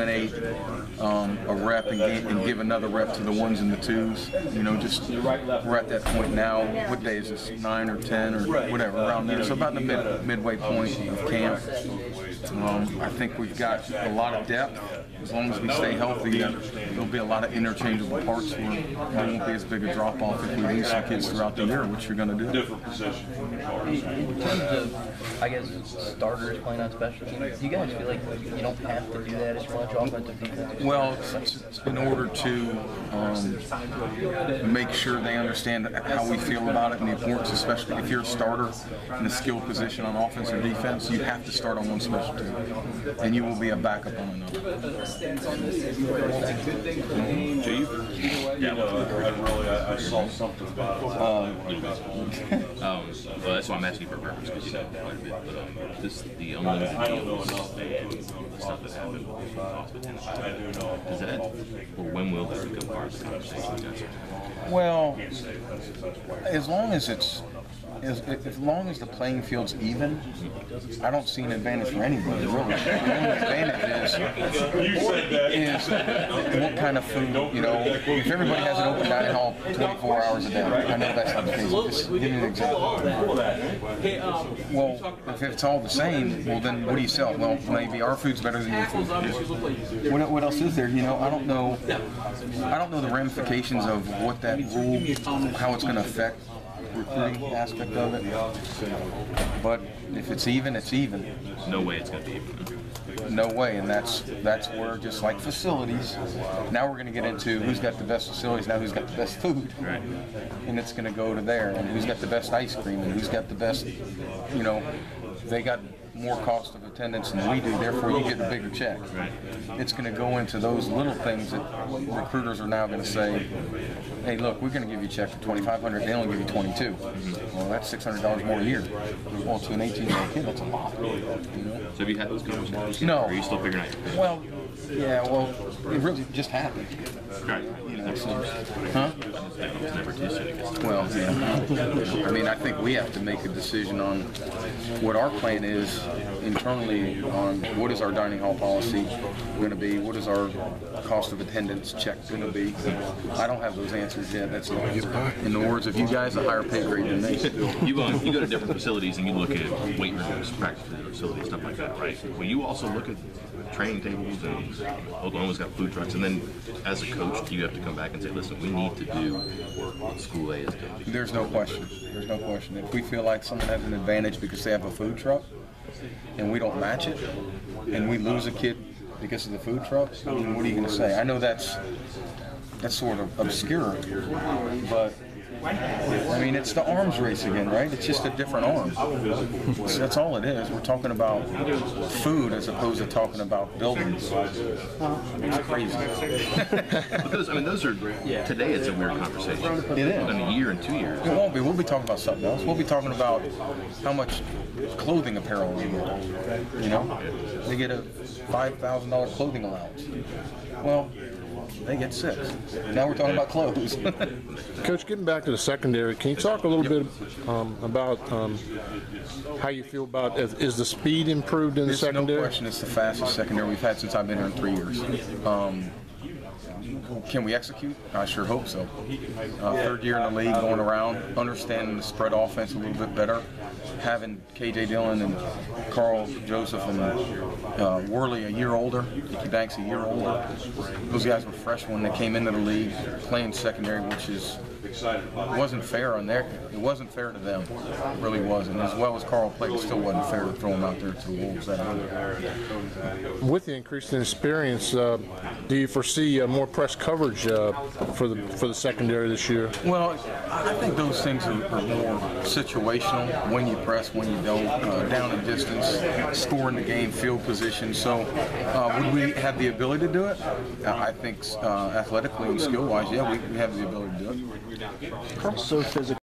eliminate a rep and give another rep to the ones and the twos. You know, just we're at that point now. What day is this? 9 or 10 or whatever around there. So about the midway point of camp. I think we've got a lot of depth. As long as we stay healthy, there'll be a lot of interchangeable parts where there won't be as big a drop-off if we lose some kids throughout the year, which you're going to do. In terms of, I guess, starters playing on special teams, do you guys feel like you don't have to do that as much, offensive, defensive? Well, in order to make sure they understand how we feel about it and the importance, especially if you're a starter in a skilled position on offense or defense, you have to start on one special team, and you will be a backup on another. I saw something about it. Well, that's why I'm asking for a purpose, because you know quite a bit. But this the unlimited deals and the stuff that happened with the hospitality. Does that, or when will that become part of the conversation? Well, as long as it's as long as the playing field's even, I don't see an advantage for anybody, really. The only advantage is what kind of food, you know. If everybody has an open dining hall 24 hours a day, I know that's not the case. Just give me an example. Well, if it's all the same, well then what do you sell? Well, maybe our food's better than your food. What else is there? You know, I don't know the ramifications of what that rule, how it's going to affect recruiting aspect of it, but if it's even, it's even. No way it's going to be even. No way, and that's where, just like facilities, now we're going to get into who's got the best facilities, now who's got the best food, right? And it's going to go to there, and who's got the best ice cream, and who's got the best, you know, they got more cost of attendance than we do, therefore you get a bigger check. Right. It's going to go into those little things that recruiters are now going to say, hey, look, we're going to give you a check for $2,500, they only give you $22. Well, that's $600 more a year. Well, to an 18-year-old kid, that's a lot. You know? So have you had those conversations? No. Or are you still figuring out? Well, yeah, well, it really just happened. Right. You know, so, huh? It's never too soon, I guess. Well, yeah. I mean, I think we have to make a decision on what our plan is internally on what is our dining hall policy going to be, what is our cost of attendance check going to be. I don't have those answers yet. That's in the words of you guys, a higher pay grade than me. You go to different facilities and you look at weight rooms, practice facilities, stuff like that, right? Well, you also look at training tables, and Oklahoma's got food trucks, and then as a coach, you have to come back and say, listen, we need to do what School A is doing. There's no question. There's no question. If we feel like someone has an advantage because they have a food truck and we don't match it, and we lose a kid because of the food truck, I mean, what are you going to say? I know that's sort of obscure, but I mean, it's the arms race again, right? It's just a different arm. That's all it is. We're talking about food as opposed to talking about buildings. It's crazy. Because, I mean, those are, today it's a weird conversation. It is. In a year and 2 years. It won't be. We'll be talking about something else. We'll be talking about how much clothing apparel they get. You know? They get a $5,000 clothing allowance. Well, they get 6. Now we're talking about clothes. Coach, getting back to the secondary, can you talk a little bit about how you feel about, is the speed improved in the secondary? No question, it's the fastest secondary we've had since I've been here in 3 years. Can we execute? I sure hope so. Third year in the league, going around, understanding the spread offense a little bit better, having K.J. Dillon and Carl Joseph and Worley a year older, Dickie Banks a year older. Those guys were fresh when they came into the league, playing secondary, which wasn't fair on their. It wasn't fair to them. It really wasn't. As well as Carl played, it still wasn't fair to throw him out there to the Wolves that early. With the increase in experience, do you foresee more press coverage for the secondary this year? Well, I think those things are more situational. When you press, when you don't, down and distance, score in the game, field position. So, would we have the ability to do it? I think athletically and skill-wise, yeah, we have the ability to do it. So physical.